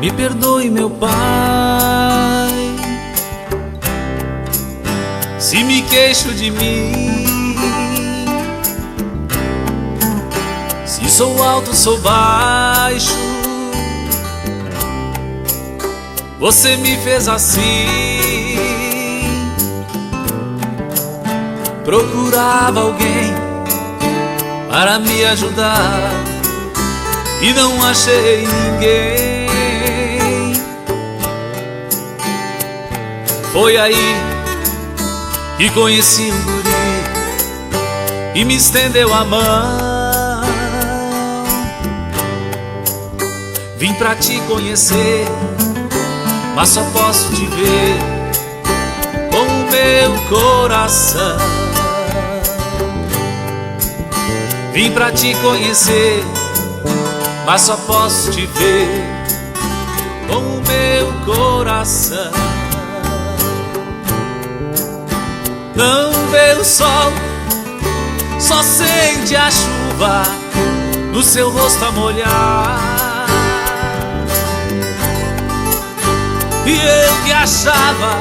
Me perdoe, meu pai, se me queixo de mim, se sou alto, sou baixo. Você me fez assim. Procurava alguém para me ajudar e não achei ninguém. Foi aí que conheci um guri e me estendeu a mão. Vim pra te conhecer, mas só posso te ver com o meu coração. Vim pra te conhecer, mas só posso te ver com o meu coração. Não vê o sol, só sente a chuva no seu rosto a molhar. E eu que achava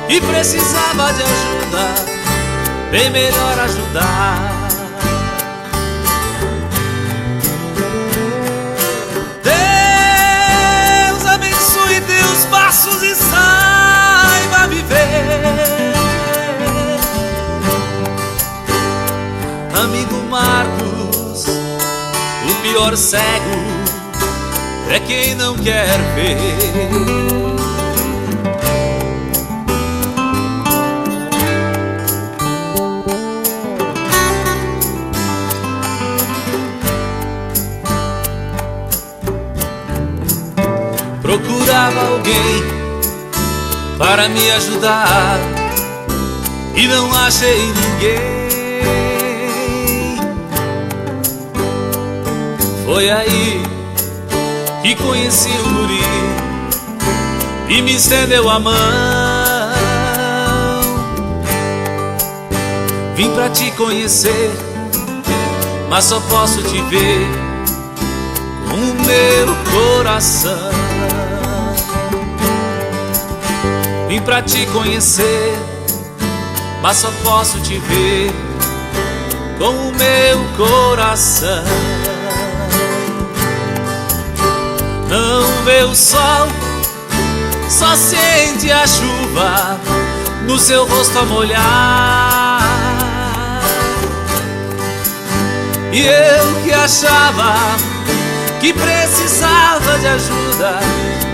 que precisava de ajuda, bem melhor ajudar. Deus abençoe teus passos e saiba viver. Amigo Marcos, o pior cego é quem não quer ver. Procurava alguém para me ajudar e não achei ninguém. Foi aí que conheci o guri e me estendeu a mão. Vim pra te conhecer, mas só posso te ver com o meu coração. Vim pra te conhecer, mas só posso te ver com o meu coração. Não vê o sol, só sente a chuva no seu rosto a molhar. E eu que achava que precisava de ajuda,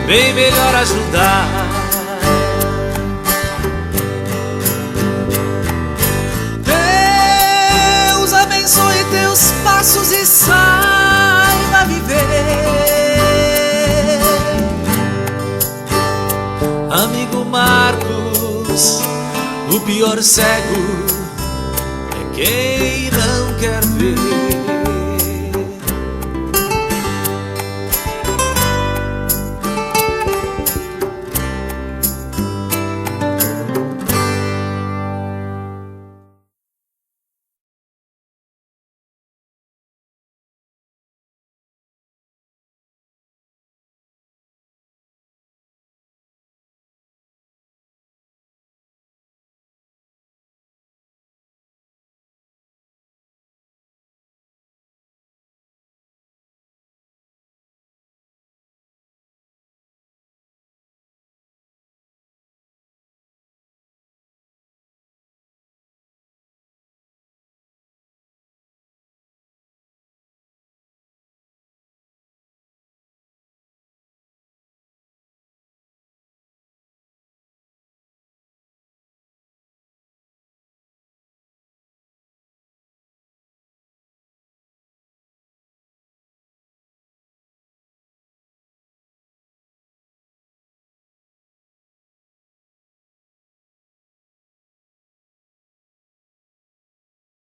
bem melhor ajudar. Deus abençoe teus passos e saiba viver. Amigo Marcos, o pior cego